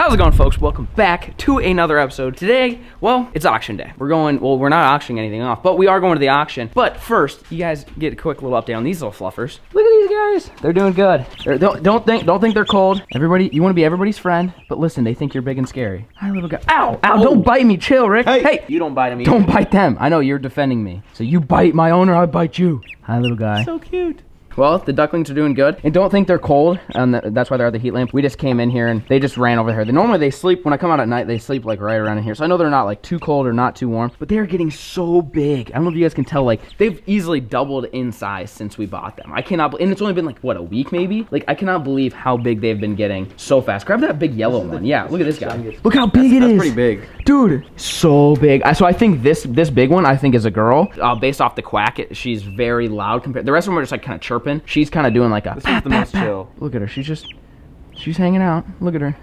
How's it going, folks? Welcome back to another episode. Today, well, it's auction day. We're not auctioning anything off, but we are going to the auction. But first, you guys get a quick little update on these little fluffers. Look at these guys. They're doing good. Don't think they're cold. Everybody, you want to be everybody's friend, but listen, they think you're big and scary. Hi, little guy. Ow! Ow! Don't bite me. Chill, Rick. Hey! You don't bite me. Don't bite them. I know you're defending me. So you bite my owner, I bite you. Hi, little guy. So cute. Well, the ducklings are doing good, and don't think they're cold, and that's why they're at the heat lamp. We just came in here, and they just ran over here. Normally, they sleep, when I come out at night, they sleep, like, right around in here. So I know they're not, like, too cold or not too warm, but they're getting so big. I don't know if you guys can tell, like, they've easily doubled in size since we bought them. I cannot, and it's only been, like, what, a week, maybe? Like, I cannot believe how big they've been getting so fast. Grab that big yellow one. Yeah, look at this guy. Look how big it is. That's pretty big. Dude, so big. So I think this big one, I think, is a girl. Based off the quack, she's very loud compared. The rest of them are just, like, kind of chirping. She's kind of doing like a this is the most chill. Look at her. She's hanging out. Look at her.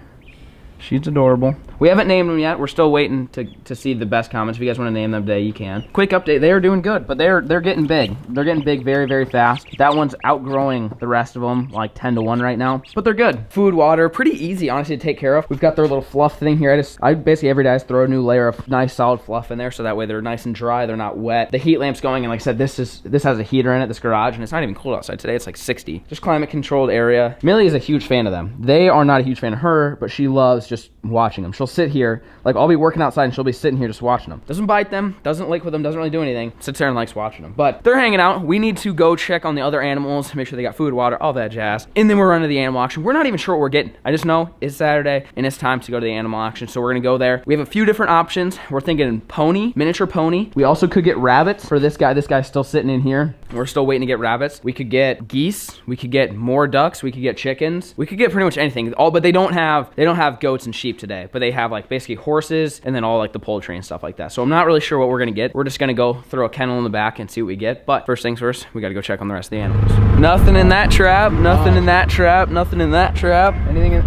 She's adorable. We haven't named them yet. We're still waiting to see the best comments. If you guys want to name them today, you can. Quick update. They are doing good, but they're getting big. They're getting big very, very fast. That one's outgrowing the rest of them, like 10-1 right now. But they're good. Food, water, pretty easy, honestly, to take care of. We've got their little fluff thing here. I basically every day I just throw a new layer of nice solid fluff in there, so that way they're nice and dry. They're not wet. The heat lamp's going, and like I said, this has a heater in it, this garage, and it's not even cold outside today. It's like 60. Just climate controlled area. Millie is a huge fan of them. They are not a huge fan of her, but she loves just watching them. She'll sit here, like I'll be working outside and she'll be sitting here just watching them. Doesn't bite them, doesn't lick with them, doesn't really do anything. Sits there and likes watching them. But they're hanging out. We need to go check on the other animals, make sure they got food, water, all that jazz. And then we're running to the animal auction. We're not even sure what we're getting. I just know it's Saturday and it's time to go to the animal auction. So we're gonna go there. We have a few different options. We're thinking pony, miniature pony. We also could get rabbits for this guy. This guy's still sitting in here. We're still waiting to get rabbits. We could get geese. We could get more ducks. We could get chickens. We could get pretty much anything. But they don't have goats and sheep today. But they have like basically horses and then all like the poultry and stuff like that. So I'm not really sure what we're gonna get. We're just gonna go throw a kennel in the back and see what we get. But first things first, we gotta go check on the rest of the animals. Nothing in that trap. Nothing in that trap. Nothing in that trap.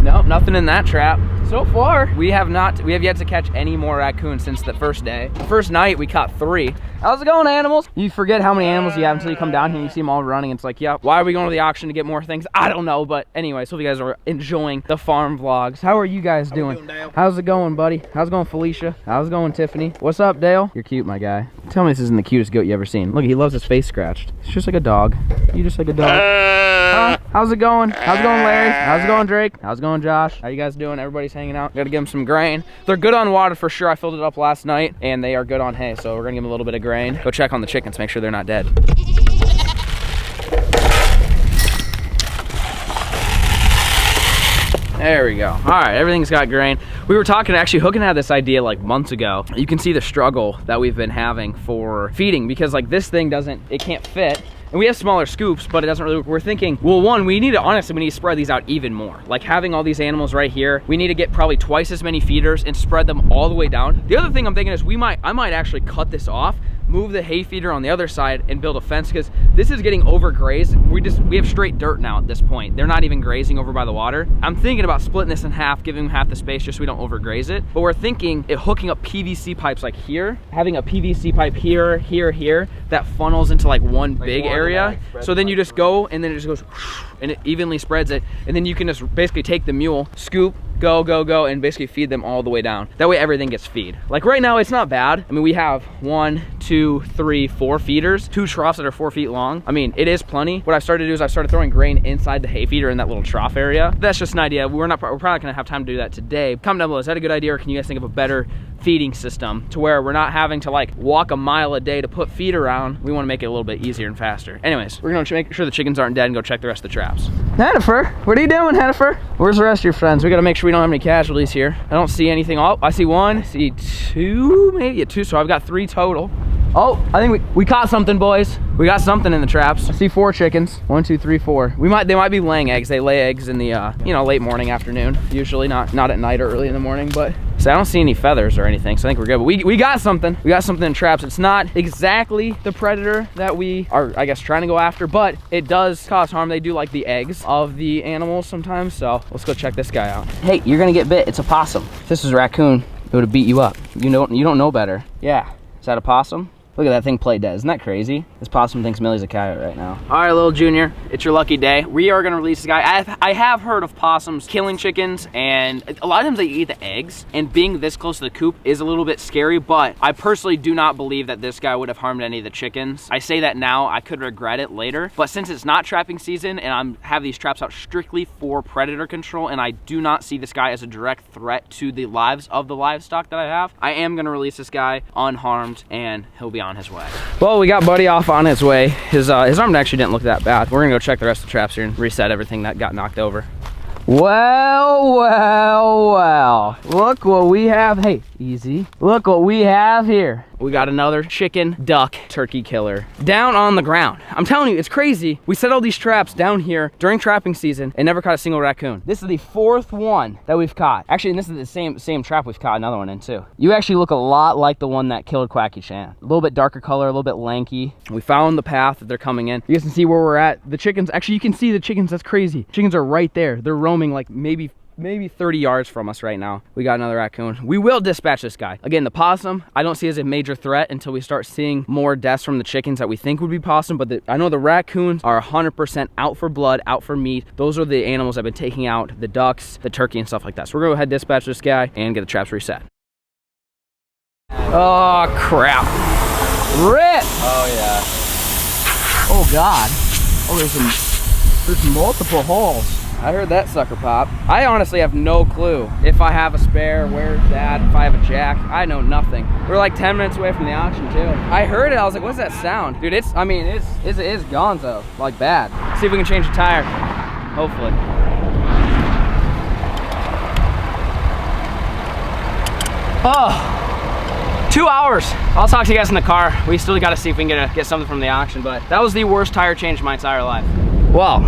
Nope, nothing in that trap. So far, we have yet to catch any more raccoons since the first day. The first night, we caught 3. How's it going, animals? You forget how many animals you have until you come down here and you see them all running. It's like, yeah, why are we going to the auction to get more things? I don't know, but anyway, so if you guys are enjoying the farm vlogs, how are you guys doing? How's it going, buddy? How's it going, Felicia? How's it going, Tiffany? What's up, Dale? You're cute, my guy. Tell me this isn't the cutest goat you ever seen. Look, he loves his face scratched. It's just like a dog. You just like a dog. How's it going? How's it going, Larry? How's it going, Drake? How's it going, Josh? How you guys doing? Everybody's hanging out. Gotta give them some grain. They're good on water for sure. I filled it up last night, and they are good on hay, so we're gonna give them a little bit of grain. Go check on the chickens, make sure they're not dead. There we go. All right, everything's got grain. We were talking, actually, Hook and had this idea like months ago. You can see the struggle that we've been having for feeding because like this thing it can't fit. And we have smaller scoops, but it doesn't really, we're thinking, well, one, we need to spread these out even more. Like having all these animals right here, we need to get probably twice as many feeders and spread them all the way down. The other thing I'm thinking is I might actually cut this off, move the hay feeder on the other side and build a fence because this is getting overgrazed. We have straight dirt now at this point. They're not even grazing over by the water. I'm thinking about splitting this in half, giving them half the space just so we don't overgraze it. But we're thinking it hooking up PVC pipes like here, having a PVC pipe here, here, that funnels into like one big area. So then you just go and then it just goes and it evenly spreads it. And then you can just basically take the mule, scoop, go, and basically feed them all the way down. That way everything gets feed. Like right now, it's not bad. I mean, we have 1, 2, 3, 4 feeders, 2 troughs that are 4 feet long. I mean, it is plenty. What I've started to do is I've started throwing grain inside the hay feeder in that little trough area. That's just an idea. We're probably not gonna have time to do that today. Comment down below, is that a good idea or can you guys think of a better feeding system to where we're not having to like walk a mile a day to put feed around? We wanna make it a little bit easier and faster. Anyways, we're gonna make sure the chickens aren't dead and go check the rest of the traps. Hennifer, what are you doing, Hennifer? Where's the rest of your friends? We gotta make sure we don't have any casualties here. I don't see anything. Oh, I see 1, I see 2, maybe 2, so I've got 3 total. Oh, I think we caught something, boys. We got something in the traps. I see 4 chickens. 1, 2, 3, 4. They might be laying eggs. They lay eggs in the late morning, afternoon. Usually not at night or early in the morning, but so I don't see any feathers or anything, so I think we're good. But we got something. We got something in traps. It's not exactly the predator that we are, I guess, trying to go after, but it does cause harm. They do like the eggs of the animals sometimes, so let's go check this guy out. Hey, you're gonna get bit. It's a possum. If this was a raccoon, it would have beat you up. You don't know better. Yeah. Is that a possum? Look at that thing play dead. Isn't that crazy? This possum thinks Millie's a coyote right now. All right, little Junior, it's your lucky day. We are gonna release this guy. I have heard of possums killing chickens, and a lot of times they eat the eggs, and being this close to the coop is a little bit scary, but I personally do not believe that this guy would have harmed any of the chickens. I say that now, I could regret it later, but since it's not trapping season and I have these traps out strictly for predator control, and I do not see this guy as a direct threat to the lives of the livestock that I have, I am gonna release this guy unharmed, and he'll be on his way. Well, we got Buddy off on his way. His arm actually didn't look that bad. We're gonna go check the rest of the traps here and reset everything that got knocked over. Well, well, well. Look what we have. Hey, easy. Look what we have here. We got another chicken, duck, turkey killer down on the ground. I'm telling you, it's crazy. We set all these traps down here during trapping season and never caught a single raccoon. This is the 4th one that we've caught. Actually, and this is the same trap we've caught another one in too. You actually look a lot like the one that killed Quacky Chan. A little bit darker color, a little bit lanky. We found the path that they're coming in. You guys can see where we're at. The chickens, actually you can see the chickens, that's crazy. Chickens are right there. They're roaming like maybe 30 yards from us right now. We got another raccoon. We will dispatch this guy. Again, the possum, I don't see as a major threat until we start seeing more deaths from the chickens that we think would be possum, but I know the raccoons are 100% out for blood, out for meat. Those are the animals I've been taking out, the ducks, the turkey, and stuff like that. So we're gonna go ahead and dispatch this guy and get the traps reset. Oh, crap. Rip! Oh, yeah. Oh, God. Oh, there's multiple holes. I heard that sucker pop. I honestly have no clue if I have a spare, where's that, if I have a jack. I know nothing. We're like 10 minutes away from the auction too. I heard it, I was like, what's that sound? Dude, it's gonzo, like bad. See if we can change the tire, hopefully. Oh, 2 hours. I'll talk to you guys in the car. We still gotta see if we can get something from the auction, but that was the worst tire change of my entire life. Well,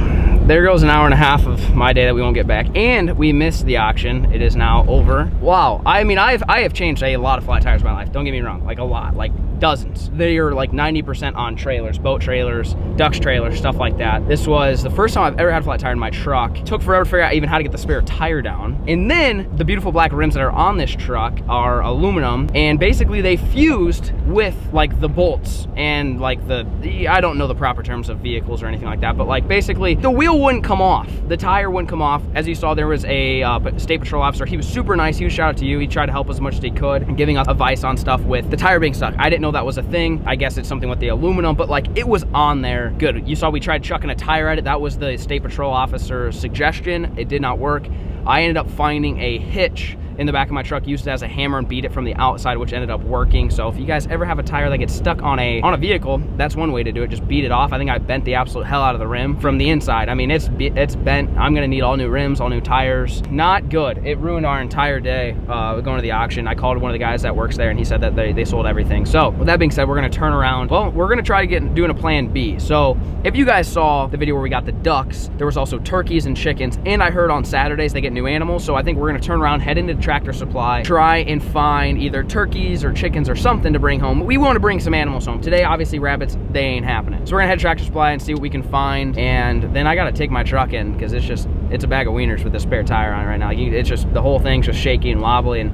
there goes an hour and a half of my day that we won't get back, and we missed the auction. It is now over. Wow, I mean, I have changed a lot of flat tires in my life. Don't get me wrong, like a lot, like dozens. They are like 90% on trailers, boat trailers, ducks trailers, stuff like that. This was the first time I've ever had a flat tire in my truck. It took forever to figure out even how to get the spare tire down. And then the beautiful black rims that are on this truck are aluminum, and basically they fused with like the bolts and like I don't know the proper terms of vehicles or anything like that, but like basically the wheel wouldn't come off. The tire wouldn't come off. As you saw, there was a state patrol officer. He was super nice. Huge shout out to you. He tried to help as much as he could and giving us advice on stuff with the tire being stuck. I didn't know that was a thing. I guess it's something with the aluminum, but like it was on there. Good. You saw we tried chucking a tire at it. That was the state patrol officer's suggestion. It did not work. I ended up finding a hitch in the back of my truck, used it as a hammer and beat it from the outside, which ended up working. So if you guys ever have a tire that gets stuck on a vehicle, that's one way to do it. Just beat it off. I think I bent the absolute hell out of the rim from the inside. I mean, it's bent. I'm gonna need all new rims, all new tires. Not good. It ruined our entire day going to the auction. I called one of the guys that works there and he said that they sold everything. So with that being said, we're gonna turn around. Well, we're gonna try to doing a plan B. So if you guys saw the video where we got the ducks, there was also turkeys and chickens, and I heard on Saturdays they get new animals. So I think we're gonna turn around, head into Tractor Supply, try and find either turkeys or chickens or something to bring home. We want to bring some animals home. Today, obviously, rabbits, they ain't happening. So we're gonna head to Tractor Supply and see what we can find, and then I gotta take my truck in because it's a bag of wieners with a spare tire on it right now. It's just, the whole thing's just shaky and wobbly, and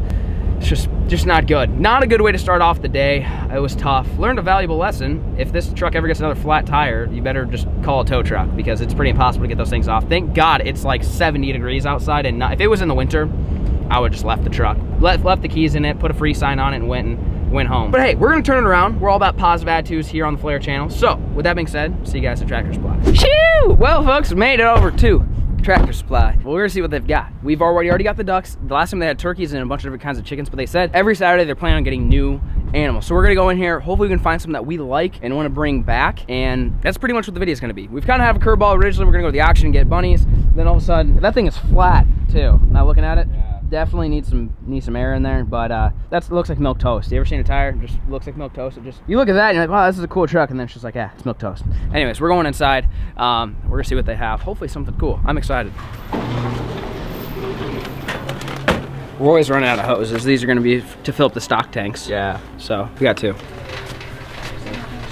it's just not good. Not a good way to start off the day. It was tough. Learned a valuable lesson. If this truck ever gets another flat tire, you better just call a tow truck because it's pretty impossible to get those things off. Thank God it's like 70 degrees outside, and if it was in the winter, I would just left the truck, left the keys in it, put a free sign on it, and went home. But hey, we're gonna turn it around. We're all about positive attitudes here on the FLAIR channel. So with that being said, see you guys at Tractor Supply. Shoo! Well, folks, we made it over to Tractor Supply. Well, we're gonna see what they've got. We've already got the ducks. The last time they had turkeys and a bunch of different kinds of chickens, but they said every Saturday they're planning on getting new animals. So we're gonna go in here. Hopefully we can find something that we like and want to bring back. And that's pretty much what the video is gonna be. We've kind of have a curveball originally. We're gonna go to the auction and get bunnies. Then all of a sudden, that thing is flat too. Now looking at it. Yeah. Definitely need some air in there, but that looks like milk toast. You ever seen a tire? It just looks like milk toast. You look at that and you're like, wow, this is a cool truck, and then it's just like, yeah, it's milk toast. Anyways, we're going inside. We're gonna see what they have. Hopefully something cool. I'm excited. We're always running out of hoses. These are gonna be to fill up the stock tanks. Yeah. So we got two.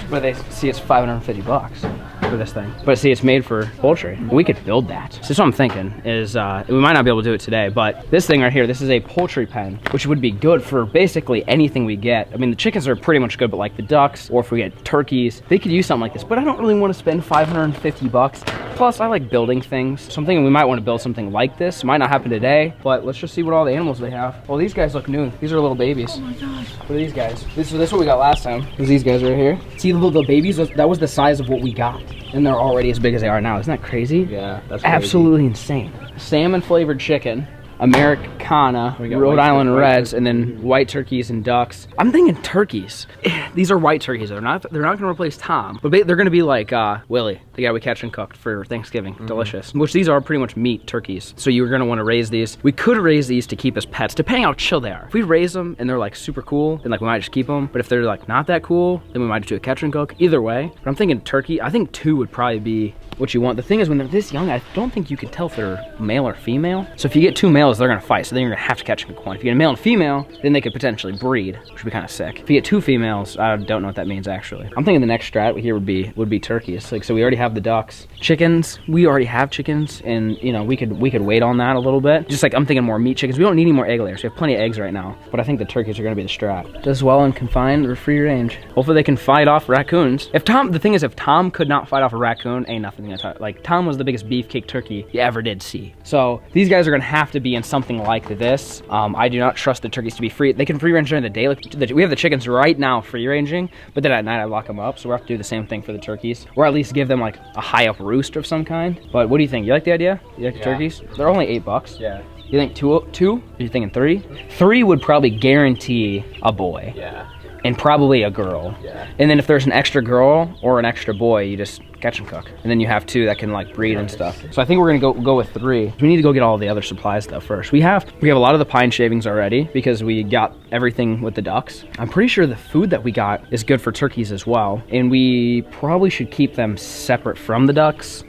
But they see it's $550. for this thing. But see, it's made for poultry. We could build that. So that's what I'm thinking is, we might not be able to do it today, but this thing right here, this is a poultry pen, which would be good for basically anything we get. I mean, the chickens are pretty much good, but like the ducks, or if we get turkeys, they could use something like this. But I don't really want to spend 550 bucks. Plus, I like building things. So I'm thinking we might want to build something like this. It might not happen today, but let's just see what all the animals they have. Well, these guys look new. These are little babies. Oh my gosh. What are these guys? This is what we got last time. There's these guys right here. See the little babies? That was the size of what we got. And they're already as big as they are now. Isn't that crazy? Yeah, that's crazy. Absolutely insane. Salmon flavored chicken. Americana, Rhode Island Reds, and then white turkeys and ducks. I'm thinking turkeys. These are white turkeys. They're not going to replace Tom, but they're going to be like Willie, the guy we catch and cooked for Thanksgiving. Delicious. Which these are pretty much meat turkeys. So you're going to want to raise these. We could raise these to keep as pets, depending how chill they are. If we raise them and they're like super cool, then like we might just keep them. But if they're like not that cool, then we might just do a catch and cook. Either way, but I'm thinking turkey. I think 2 would probably be what you want. The thing is, when they're this young, I don't think you can tell if they're male or female. So if you get 2 males, they're gonna fight. So then you're gonna have to catch and cook one. If you get a male and female, then they could potentially breed, which would be kind of sick. If you get 2 females, I don't know what that means actually. I'm thinking the next strat here would be turkeys. Like, so we already have the ducks. Chickens, we already have chickens, and you know we could wait on that a little bit. Just like I'm thinking more meat chickens. We don't need any more egg layers. We have plenty of eggs right now. But I think the turkeys are gonna be the strat. Does well in confined or free range. Hopefully they can fight off raccoons. The thing is, if Tom could not fight off a raccoon, ain't nothing gonna touch. Like Tom was the biggest beefcake turkey you ever did see. So these guys are gonna have to be in something like this. I do not trust the turkeys to be free. They can free range during the day. We have the chickens right now free ranging, but then at night I lock them up. So we'll have to do the same thing for the turkeys, or at least give them like a high up roost of some kind. But what do you think? You like the idea? You like the turkeys? They're only $8. Yeah. You think two? Are you thinking 3? 3 would probably guarantee a boy. Yeah. And probably a girl. Yeah. And then if there's an extra girl or an extra boy, you just catch and cook. And then you have 2 that can like breed and stuff. So I think we're gonna go with 3. We need to go get all the other supplies though first. We have a lot of the pine shavings already because we got everything with the ducks. I'm pretty sure the food that we got is good for turkeys as well. And we probably should keep them separate from the ducks.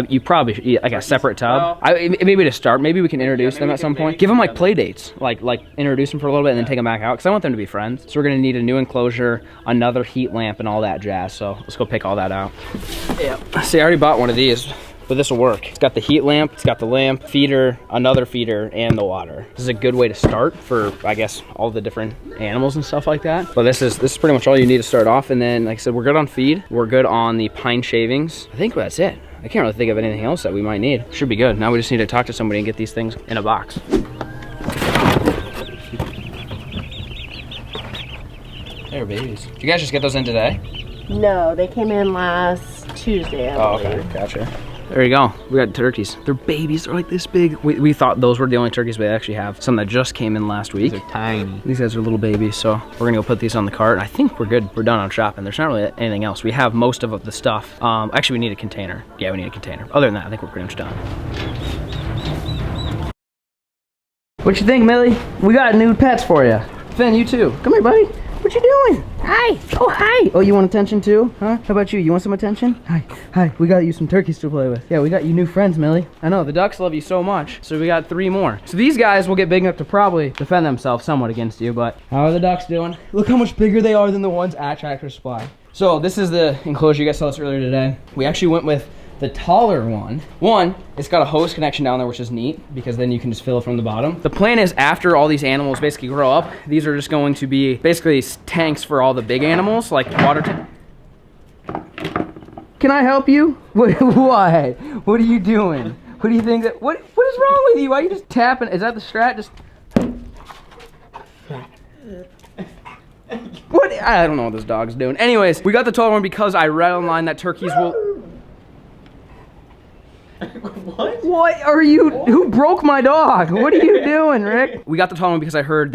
You probably should eat like a separate tub. Maybe to start, maybe we can introduce them at some point. Give them like play dates, like introduce them for a little bit and then take them back out. Cause I want them to be friends. So we're gonna need a new enclosure, another heat lamp and all that jazz. So let's go pick all that out. Yeah. See, I already bought one of these, but this will work. It's got the heat lamp, it's got the lamp, feeder, another feeder, and the water. This is a good way to start for, I guess, all the different animals and stuff like that. But this is pretty much all you need to start off. And then, like I said, we're good on feed. We're good on the pine shavings. I think that's it. I can't really think of anything else that we might need. Should be good. Now we just need to talk to somebody and get these things in a box. They're babies. Did you guys just get those in today? No, they came in last Tuesday, I believe. Okay, gotcha. There you go. We got turkeys. They're babies. They're like this big. We thought those were the only turkeys, but they actually have some that just came in last week. These are tiny. These guys are little babies, so we're gonna go put these on the cart. I think we're good. We're done on shopping. There's not really anything else. We have most of the stuff. Actually, we need a container. Yeah, we need a container. Other than that, I think we're pretty much done. What you think, Millie? We got new pets for you. Finn, you too. Come here, buddy. What you doing? Hi. Oh, hi. Oh, you want attention too? Huh? How about you? You want some attention? Hi. Hi. We got you some turkeys to play with. Yeah, we got you new friends, Millie. I know, the ducks love you so much. So we got 3 more. So these guys will get big enough to probably defend themselves somewhat against you, but how are the ducks doing? Look how much bigger they are than the ones at Tractor Supply. So this is the enclosure. You guys saw this earlier today. We actually went with the taller one. It's got a hose connection down there, which is neat because then you can just fill it from the bottom. The plan is after all these animals basically grow up, these are just going to be basically tanks for all the big animals, like water tank. Can I help you? What? What are you doing? What do you think that, what is wrong with you? Why are you just tapping? Is that the strat? Just. What? I don't know what this dog's doing. Anyways, we got the taller one because I read online that turkeys will. What are you? Who broke my dog? What are you doing, Rick? We got the tall one because I read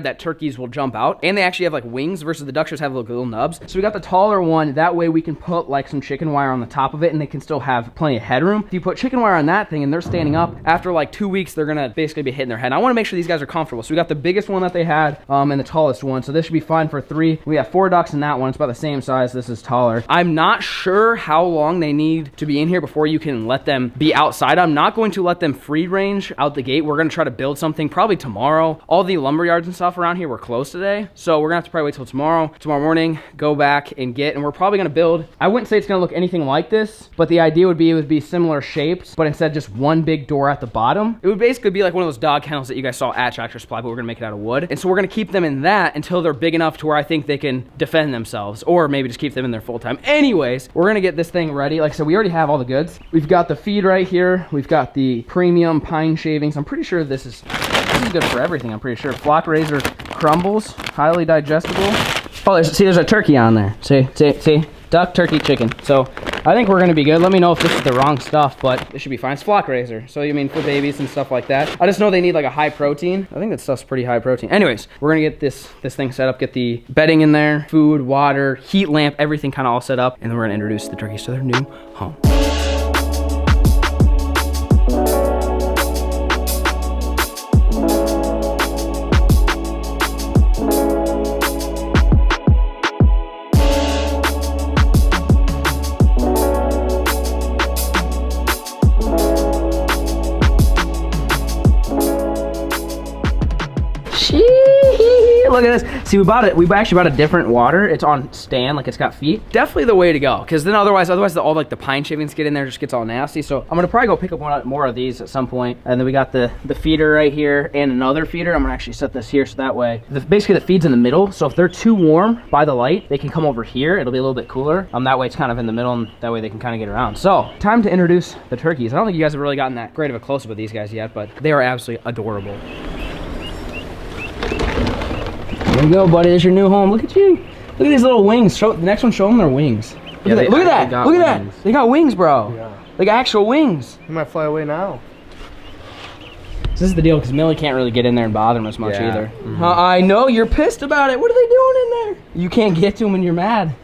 that turkeys will jump out, and they actually have like wings versus the ducks just have little nubs. So we got the taller one. That way we can put like some chicken wire on the top of it, and they can still have plenty of headroom. If you put chicken wire on that thing and they're standing up, after like 2 weeks, they're gonna basically be hitting their head. And I want to make sure these guys are comfortable. So we got the biggest one that they had, and the tallest one. So this should be fine for 3. We have 4 ducks in that one. It's about the same size. This is taller. I'm not sure how long they need to be in here before you can let them be outside. I'm not going to let them free range out the gate. We're gonna try to build something probably tomorrow. All the lumber yards and stuff around here were closed today, so we're gonna have to probably wait till tomorrow morning, go back and get, and we're probably gonna build, I wouldn't say it's gonna look anything like this, but the idea would be it would be similar shapes, but instead of just one big door at the bottom, it would basically be like one of those dog kennels that you guys saw at Tractor Supply, but we're gonna make it out of wood. And so we're gonna keep them in that until they're big enough to where I think they can defend themselves, or maybe just keep them in there full time. Anyways, we're gonna get this thing ready. Like I said, we already have all the goods. We've got the feed right here. We've got the premium pine shavings. I'm pretty sure this is good for everything. I'm pretty sure. Flock Razor crumbles, highly digestible. Oh, there's a turkey on there. See, duck, turkey, chicken. So I think we're gonna be good. Let me know if this is the wrong stuff, but it should be fine. It's Flock Razor, so you mean for babies and stuff like that. I just know they need like a high protein. I think that stuff's pretty high protein. Anyways, we're gonna get this thing set up, get the bedding in there, food, water, heat lamp, everything kind of all set up, and then we're gonna introduce the turkeys to their new home. Look at this. See, we actually bought a different water. It's on stand, like it's got feet. Definitely the way to go, because then otherwise all like the pine shavings get in there, just gets all nasty. So I'm gonna probably go pick up more of these at some point. And then we got the feeder right here and another feeder. I'm gonna actually set this here so that way, basically the feed's in the middle. So if they're too warm by the light, they can come over here. It'll be a little bit cooler. That way it's kind of in the middle, and that way they can kind of get around. So time to introduce the turkeys. I don't think you guys have really gotten that great of a close-up with these guys yet, but they are absolutely adorable. There you go, buddy. There's your new home. Look at you. Look at these little wings. The next one, show them their wings. Look at that. Look at that. Look at that. They got wings, bro. Yeah. Like actual wings. You might fly away now. This is the deal, because Millie can't really get in there and bother them as much either. Mm-hmm. I know you're pissed about it. What are they doing in there? You can't get to them when you're mad.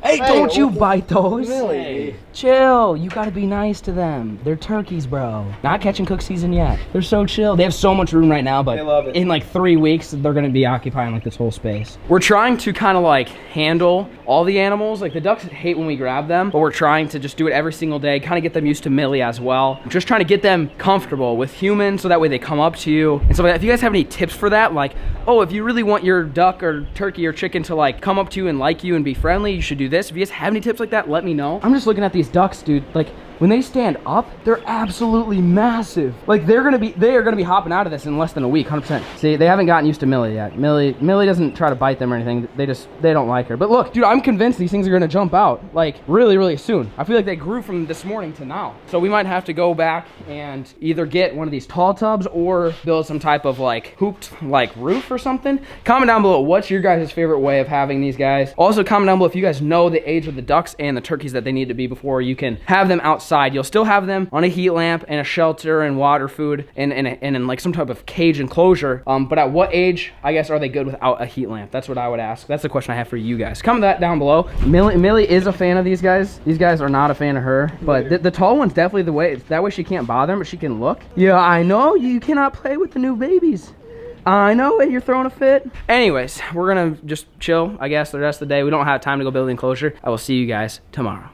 Hey, don't you bite those. Millie. Chill. You gotta be nice to them. They're turkeys, bro. Not catching cook season yet. They're so chill. They have so much room right now, but they love it. In like 3 weeks, they're gonna be occupying like this whole space. We're trying to kind of like handle all the animals. Like the ducks hate when we grab them, but we're trying to just do it every single day, kind of get them used to Millie as well. Just trying to get them comfortable with humans so that way they come up to you. And so if you guys have any tips for that, like, oh, if you really want your duck or turkey or chicken to like come up to you and like you and be friendly, you should do this. If you guys have any tips like that, let me know. I'm just looking at these ducks, dude. Like, when they stand up, they're absolutely massive. Like they are gonna be hopping out of this in less than a week, 100%. See, they haven't gotten used to Millie yet. Millie doesn't try to bite them or anything. They don't like her. But look, dude, I'm convinced these things are gonna jump out like really, really soon. I feel like they grew from this morning to now. So we might have to go back and either get one of these tall tubs or build some type of like hooped like roof or something. Comment down below what's your guys' favorite way of having these guys. Also comment down below if you guys know the age of the ducks and the turkeys that they need to be before you can have them outside. You'll still have them on a heat lamp and a shelter and water, food, and in like some type of cage enclosure. But at what age, I guess, are they good without a heat lamp? That's what I would ask. That's the question I have for you guys. Comment that down below. Millie is a fan of these guys. These guys are not a fan of her. But the tall one's definitely the way. That way she can't bother them, but she can look. Yeah, I know. You cannot play with the new babies. I know it, you're throwing a fit. Anyways, we're gonna just chill, I guess, the rest of the day. We don't have time to go build the enclosure. I will see you guys tomorrow.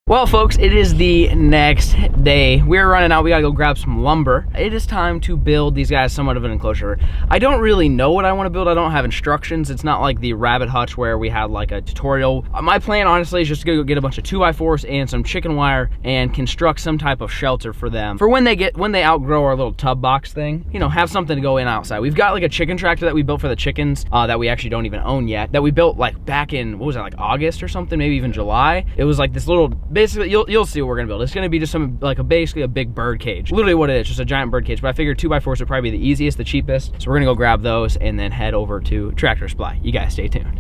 Well, folks, it is the next day. We're running out. We gotta go grab some lumber. It is time to build these guys somewhat of an enclosure. I don't really know what I want to build. I don't have instructions. It's not like the rabbit hutch where we had like a tutorial. My plan, honestly, is just to go get a bunch of 2x4s and some chicken wire and construct some type of shelter for them. For when they outgrow our little tub box thing, you know, have something to go in outside. We've got like a chicken tractor that we built for the chickens that we actually don't even own yet. That we built like back in, what was that, like August or something, maybe even July. It was like this little, basically, you'll see what we're gonna build. It's gonna be just some, like basically a big bird cage. Literally what it is, just a giant bird cage. But I figured 2x4s would probably be the easiest, the cheapest. So we're gonna go grab those and then head over to Tractor Supply. You guys stay tuned.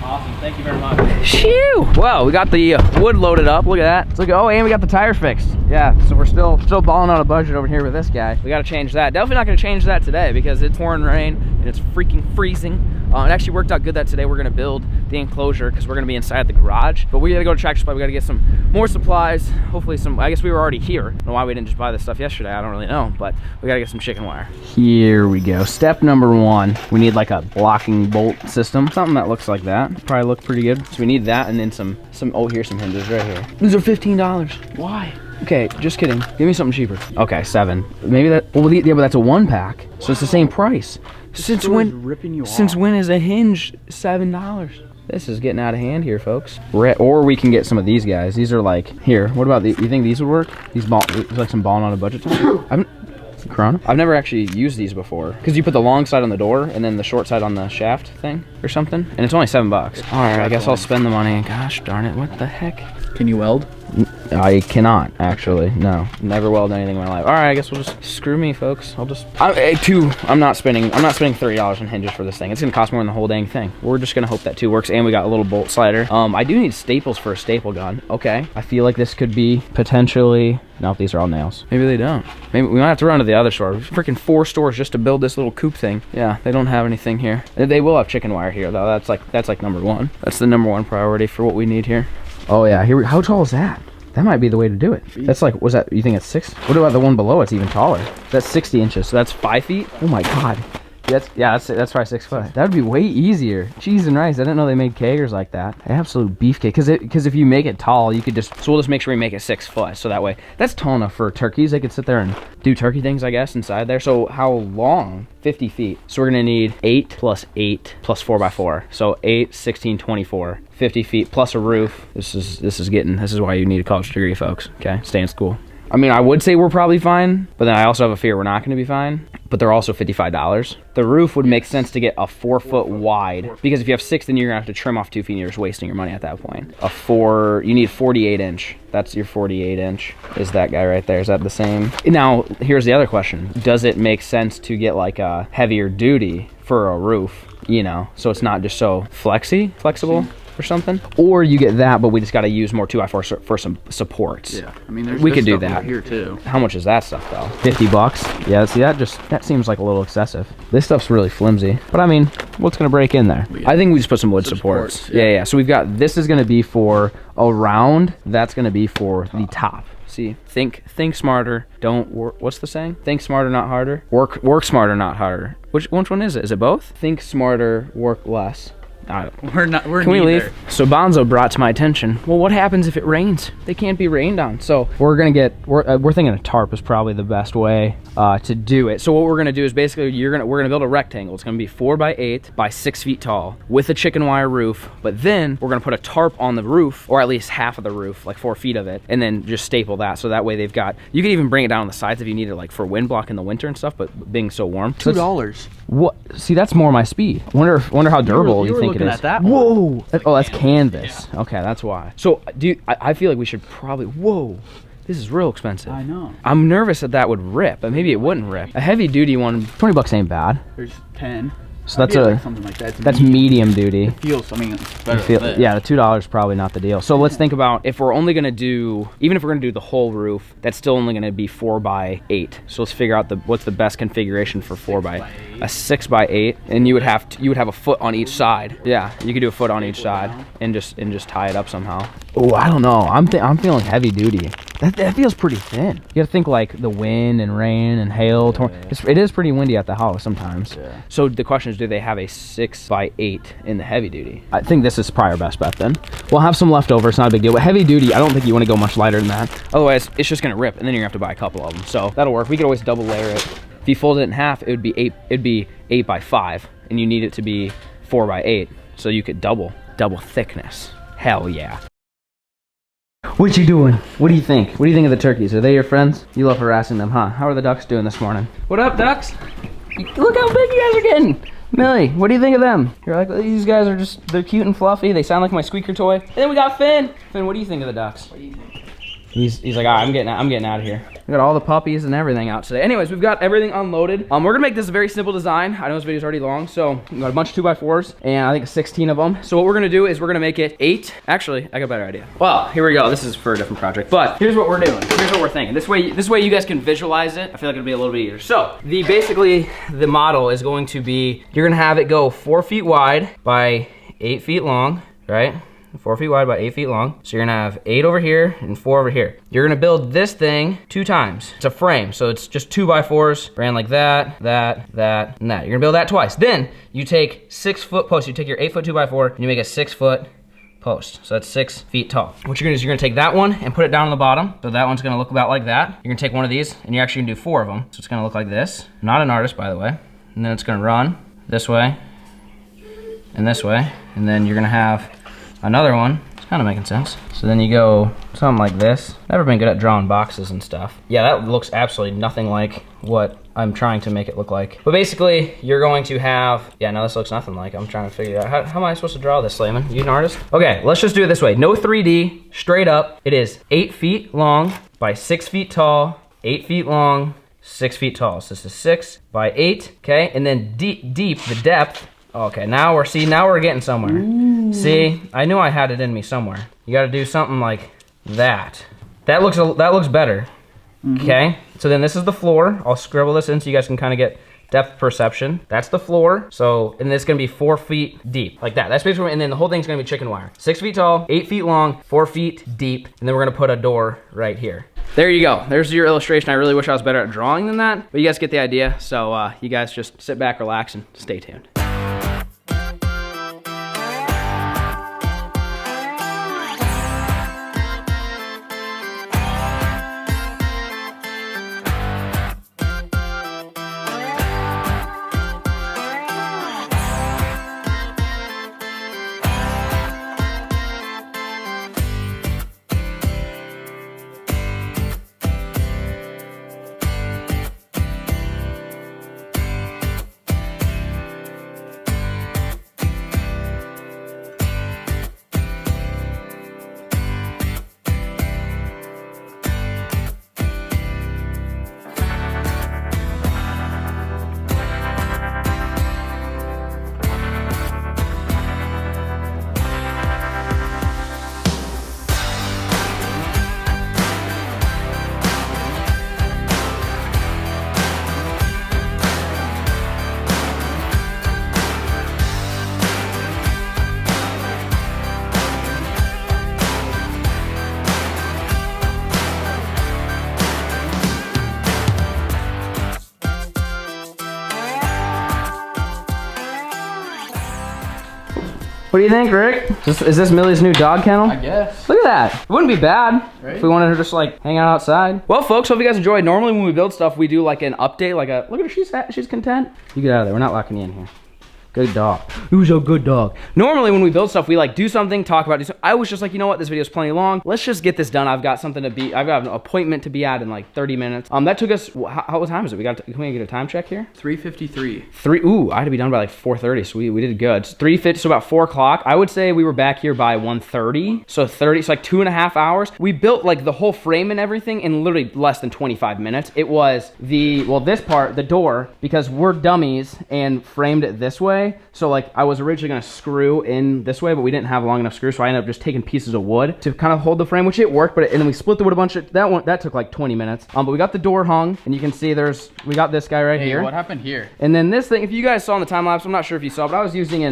Awesome, thank you very much. Shoo! Well, we got the wood loaded up. Look at that. Look, oh, and we got the tire fixed. Yeah, so we're still balling on a budget over here with this guy. We gotta change that. Definitely not gonna change that today because it's pouring rain and it's freaking freezing. It actually worked out good that today we're gonna build the enclosure because we're gonna be inside the garage. But we gotta go to Tractor Supply. We gotta get some more supplies. Hopefully some, I guess we were already here. I don't know why we didn't just buy this stuff yesterday. I don't really know, but we gotta get some chicken wire. Here we go. Step number 1. We need like a blocking bolt system. Something that looks like that. Probably look pretty good. So we need that and then some, oh, here's some hinges right here. These are $15. Why? Okay, just kidding. Give me something cheaper. Okay, 7. Maybe that, well, yeah, but that's a 1-pack. So it's the same price. Since when is a hinge $7? This is getting out of hand here, folks. Or we can get some of these guys. These are like, here, what about you think these would work? These like some balling on a budget time? Corona? I've never actually used these before. Because you put the long side on the door and then the short side on the shaft thing or something. And it's only $7. All right, I guess I'll spend the money. Gosh darn it, what the heck? Can you weld? I cannot, actually. No, never welded anything in my life. All right, I guess we'll just screw me, folks. I'm not spending $30 on hinges for this thing. It's gonna cost more than the whole dang thing. We're just gonna hope that 2 works, and we got a little bolt slider. I do need staples for a staple gun. Okay, I feel like this could be potentially. No, these are all nails. Maybe they don't. Maybe we might have to run to the other store. Freaking 4 stores just to build this little coop thing. Yeah, they don't have anything here. They will have chicken wire here, though. That's like number 1. That's the number 1 priority for what we need here. Oh yeah, how tall is that? That might be the way to do it. That's like, was that, you think it's 6? What about the one below? It's even taller. That's 60 inches, so that's 5 feet? Oh my God. That's probably 6 foot. That would be way easier. Cheese and rice, I didn't know they made kegers like that. Absolute beefcake, because if you make it tall, you could just, so we'll just make sure we make it 6 foot, so that way, that's tall enough for turkeys. They could sit there and do turkey things, I guess, inside there. So how long? 50 feet. So we're gonna need 8 plus 8 plus 4x4. So 8, 16, 24. 50 feet plus a roof. This is why you need a college degree, folks. Okay, stay in school. I mean, I would say we're probably fine, but then I also have a fear we're not gonna be fine. But they're also $55. The roof would make sense to get a 4 foot wide, because if you have 6, then you're gonna have to trim off 2 feet and you're just wasting your money at that point. You need 48 inch. That's your 48 inch, is that guy right there. Is that the same? Now, here's the other question. Does it make sense to get like a heavier duty for a roof, you know, so it's not just so flexible? Or something, or you get that, but we just got to use more 2x4 for some supports. Yeah, I mean, we could do that here too. How much is that stuff though? $50. Yeah, see, that seems like a little excessive. This stuff's really flimsy, but I mean, what's gonna break in there? I think we just put some wood supports. Yeah. So we've got, this is gonna be for a round. That's gonna be for the top. See, think smarter, don't work. What's the saying? Think smarter, not harder. Work smarter, not harder. Which one is it? Is it both? Think smarter, work less. We're Can we leave? So Bonzo brought to my attention, well, what happens if it rains? They can't be rained on. So we're thinking a tarp is probably the best way to do it. So what we're gonna do is basically we're gonna build a rectangle. It's gonna be 4 by 8 by 6 feet tall with a chicken wire roof. But then we're gonna put a tarp on the roof, or at least half of the roof, like 4 feet of it, and then just staple that. So that way they've got, you can even bring it down on the sides if you need it, like for wind block in the winter and stuff. But being so warm, $2. What? See, that's more my speed. Wonder how durable you think it is. At that Whoa! That's canvas. Yeah. Okay, that's why. So, I feel like we should probably. Whoa! This is real expensive. I know. I'm nervous that would rip, but maybe it wouldn't rip. A heavy duty one, $20 ain't bad. There's 10. So that's something like that. That's medium duty. It feels, I mean, it's better than this. Yeah, the $2 is probably not the deal. So let's think about, if we're only gonna do, even if we're gonna do the whole roof, that's still only gonna be 4 by 8. So let's figure out what's the best configuration for 4 by 8. A 6 by 8, and you would have a foot on each side. Yeah, you could do a foot on each side and just tie it up somehow. Oh, I don't know. I'm feeling heavy duty. That feels pretty thin. You gotta think like the wind and rain and hail. It is pretty windy at the house sometimes. Yeah. So the question is, do they have a 6 by 8 in the heavy duty? I think this is probably our best bet then. We'll have some leftover, it's not a big deal. But heavy duty, I don't think you wanna go much lighter than that. Otherwise, it's just gonna rip, and then you're gonna have to buy a couple of them. So that'll work. We could always double layer it. If you fold it in half, it'd be 8 by 5, and you need it to be 4 by 8. So you could double thickness. Hell yeah. What you doing? What do you think? What do you think of the turkeys? Are they your friends? You love harassing them, huh? How are the ducks doing this morning? What up, ducks? Look how big you guys are getting. Millie, what do you think of them? You're like, these guys are they're cute and fluffy. They sound like my squeaker toy. And then we got Finn. Finn, what do you think of the ducks? What do you think? He's like, all right, I'm getting out of here. We got all the puppies and everything out today. Anyways, we've got everything unloaded. We're gonna make this a very simple design. I know this video's already long, so we got a bunch of 2x4s and I think 16 of them. So what we're gonna do is we're gonna make it 8. Actually, I got a better idea. Well, here we go. This is for a different project, but here's what we're doing. Here's what we're thinking. This way you guys can visualize it. I feel like it'll be a little bit easier. So basically the model is going to be, you're gonna have it go 4 feet wide by 8 feet long, right? 4 feet wide by 8 feet long. So you're gonna have 8 over here and 4 over here. You're gonna build this thing 2 times. It's a frame, so it's just 2x4s, ran like that, that, and that. You're gonna build that twice. Then you take 6-foot posts. You take your 8-foot 2x4 and you make a 6-foot post. So that's 6 feet tall. What you're gonna do is you're gonna take that one and put it down on the bottom. So that one's gonna look about like that. You're gonna take one of these and you're actually gonna do 4 of them. So it's gonna look like this. Not an artist, by the way. And then it's gonna run this way and this way. And then you're gonna have another one. It's kind of making sense. So then you go something like this. Never been good at drawing boxes and stuff. Yeah, that looks absolutely nothing like what I'm trying to make it look like. But basically, you're going to have, yeah, no, this looks nothing like. I'm trying to figure out, how am I supposed to draw this, Slayman? You an artist? Okay, let's just do it this way. No 3D, straight up. It is 8 feet long by 6 feet tall, 8 feet long, 6 feet tall. So this is 6 by 8, okay? And then deep, the depth. Okay, now we're getting somewhere. Ooh. See, I knew I had it in me somewhere. You gotta do something like that. That looks better, okay? So then this is the floor. I'll scribble this in so you guys can kind of get depth perception. That's the floor. So, and it's gonna be 4 feet deep, like that. That's basically, and then the whole thing's gonna be chicken wire. 6 feet tall, 8 feet long, 4 feet deep, and then we're gonna put a door right here. There you go. There's your illustration. I really wish I was better at drawing than that, but you guys get the idea. So you guys just sit back, relax, and stay tuned. What do you think, Rick? Is this Millie's new dog kennel? I guess. Look at that. It wouldn't be bad, right? If we wanted her just like hang out outside. Well, folks, hope you guys enjoyed. Normally when we build stuff, we do like an update, like a, look at her, she's content. You get out of there, we're not locking you in here. Good dog. Who's a good dog? Normally when we build stuff, we like do something, talk about it. I was just like, you know what, this video's plenty long. Let's just get this done. I've got something to be, I've got an appointment to be at in like 30 minutes. That took us, what time is it? Can we get a time check here? 3:53. Ooh, I had to be done by like 4:30, so we did good. 3:50, so about 4 o'clock. I would say we were back here by 1:30, so so like 2.5 hours. We built like the whole frame and everything in literally less than 25 minutes. It was this part, the door, because we're dummies and framed it this way. So like I was originally gonna screw in this way, but we didn't have long enough screws, so I ended up just taking pieces of wood to kind of hold the frame, which it worked, and then we split the wood a bunch of, that took like 20 minutes. But we got the door hung, and you can see we got this guy right here. What happened here? And then this thing, if you guys saw in the time lapse, I'm not sure if you saw, but I was using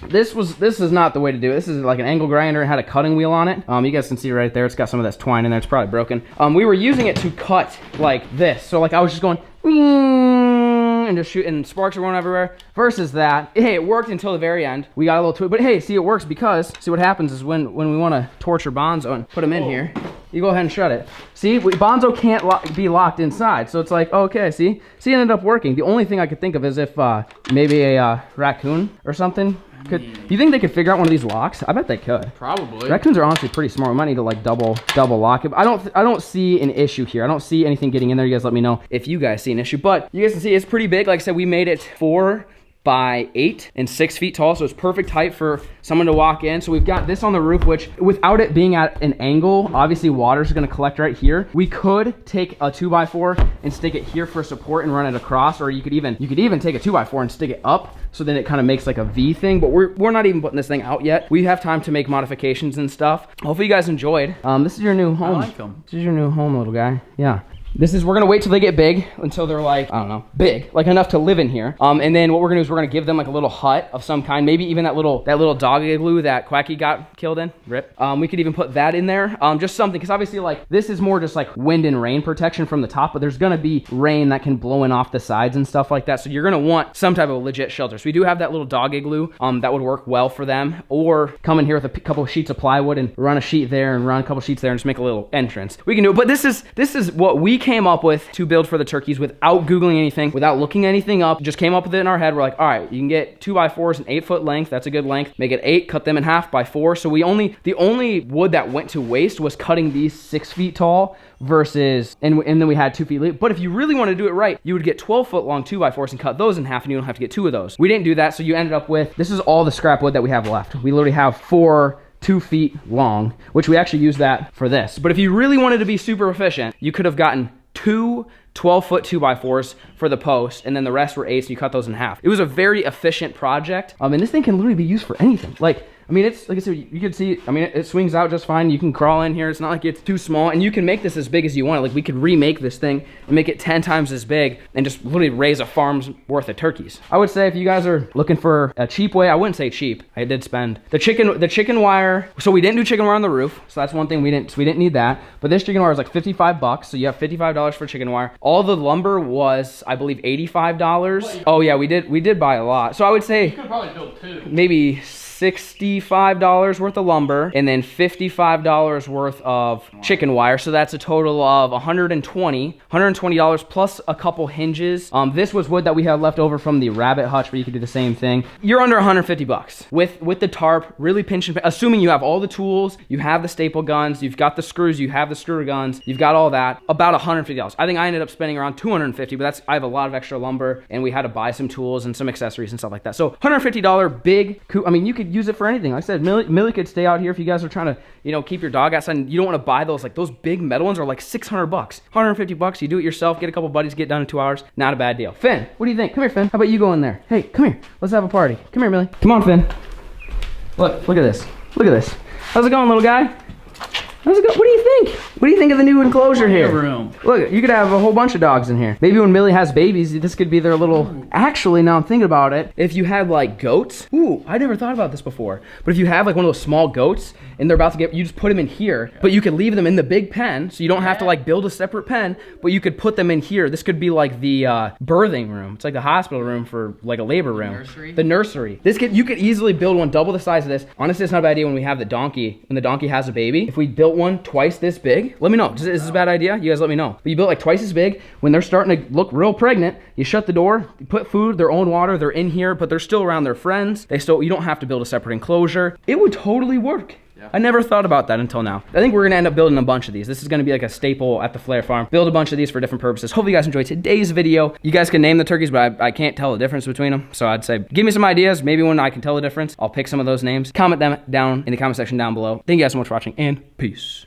this is not the way to do it. This is like an angle grinder and had a cutting wheel on it. You guys can see right there, it's got some of that twine in there, it's probably broken. We were using it to cut like this. So like I was just going, and just shooting, sparks are going everywhere. Versus that, hey, it worked until the very end. We got a little twist, but hey, see, it works because, see what happens is when we want to torture Bonzo and put him in here, you go ahead and shut it. See, Bonzo can't be locked inside, so it's like, okay, see, it ended up working. The only thing I could think of is if maybe a raccoon or something could. Do you think they could figure out one of these locks? I bet they could. Probably. Raccoons are honestly pretty smart. We might need to like double lock it. I don't see an issue here. I don't see anything getting in there. You guys let me know if you guys see an issue. But you guys can see it's pretty big. Like I said, we made it 4 by 8 and 6 feet tall. So it's perfect height for someone to walk in. So we've got this on the roof, which without it being at an angle, obviously water's gonna collect right here. We could take a 2x4 and stick it here for support and run it across, or you could even take a 2x4 and stick it up, so then it kind of makes like a V thing. But we're not even putting this thing out yet. We have time to make modifications and stuff. Hopefully you guys enjoyed. This is your new home. I like them. This is your new home, little guy. Yeah. We're gonna wait till they get big, until they're like, I don't know, big, like enough to live in here. And then what we're gonna do is we're gonna give them like a little hut of some kind, maybe even that little dog igloo that Quacky got killed in, rip. We could even put that in there, just something, because obviously like this is more just like wind and rain protection from the top, but there's gonna be rain that can blow in off the sides and stuff like that. So you're gonna want some type of legit shelter. So we do have that little dog igloo, that would work well for them, or come in here with a couple of sheets of plywood and run a sheet there and run a couple sheets there and just make a little entrance. We can do it, but this is what we came up with to build for the turkeys without Googling anything, without looking anything up. Just came up with it in our head. We're like, all right, you can get 2x4s, an 8-foot length. That's a good length. Make it 8, cut them in half by 4. So the only wood that went to waste was cutting these 6 feet tall versus, and then we had 2 feet length. But if you really want to do it right, you would get 12-foot long 2x4s and cut those in half, and you don't have to get 2 of those. We didn't do that, so you ended up with, this is all the scrap wood that we have left. We literally have 4 2 feet long, which we actually use that for this. But if you really wanted to be super efficient, you could have gotten 2 12-foot 2x4s for the post, and then the rest were 8s, and you cut those in half. It was a very efficient project, and this thing can literally be used for anything. Like, I mean, it's, like I said, you can see, I mean, it swings out just fine. You can crawl in here. It's not like it's too small, and you can make this as big as you want. Like, we could remake this thing and make it 10 times as big and just literally raise a farm's worth of turkeys. I would say if you guys are looking for a cheap way, I wouldn't say cheap. I did spend the chicken wire. So we didn't do chicken wire on the roof. So that's one thing we didn't need that. But this chicken wire is like $55. So you have $55 for chicken wire. All the lumber was, I believe, $85. Oh yeah, we did buy a lot. So I would say You could probably build 2. maybe $65 worth of lumber, and then $55 worth of chicken wire. So that's a total of $120 plus a couple hinges. This was wood that we had left over from the rabbit hutch, but you could do the same thing. You're under $150 with the tarp, really pinch and assuming you have all the tools, you have the staple guns, you've got the screws, you have the screw guns, you've got all that, about $150. I think I ended up spending around $250, but I have a lot of extra lumber, and we had to buy some tools and some accessories and stuff like that. So $150 big, I mean, you could use it for anything. Like I said, Millie could stay out here if you guys are trying to, you know, keep your dog outside, and you don't want to buy those, like those big metal ones are like $600. $150, you do it yourself, get a couple buddies, get done in 2 hours. Not a bad deal. Finn, what do you think? Come here, Finn. How about you go in there? Hey, come here. Let's have a party. Come here, Millie. Come on, Finn. Look at this. Look at this. How's it going, little guy? How's it go? What do you think? What do you think of the new enclosure here? Room. Look, you could have a whole bunch of dogs in here. Maybe when Millie has babies, this could be their little... Actually, now I'm thinking about it, if you had like goats... Ooh, I never thought about this before. But if you have like one of those small goats, and they're about to get... You just put them in here, but you could leave them in the big pen, so you don't have to like build a separate pen, but you could put them in here. This could be like the birthing room. It's like the hospital room for like a labor room. Nursery? The nursery. You could easily build one double the size of this. Honestly, it's not a bad idea when we have the donkey. When the donkey has a baby, if we built one twice this big, let me know. Is this a bad idea? You guys let me know. But you built like twice as big. When they're starting to look real pregnant, you shut the door, you put food, their own water, they're in here, but they're still around their friends. You don't have to build a separate enclosure. It would totally work. Yeah. I never thought about that until now. I think we're gonna end up building a bunch of these. This is gonna be like a staple at the FLAIR farm. Build a bunch of these for different purposes. Hopefully you guys enjoyed today's video. You guys can name the turkeys, but I can't tell the difference between them. So I'd say, give me some ideas. Maybe when I can tell the difference, I'll pick some of those names. Comment them down in the comment section down below. Thank you guys so much for watching, and peace.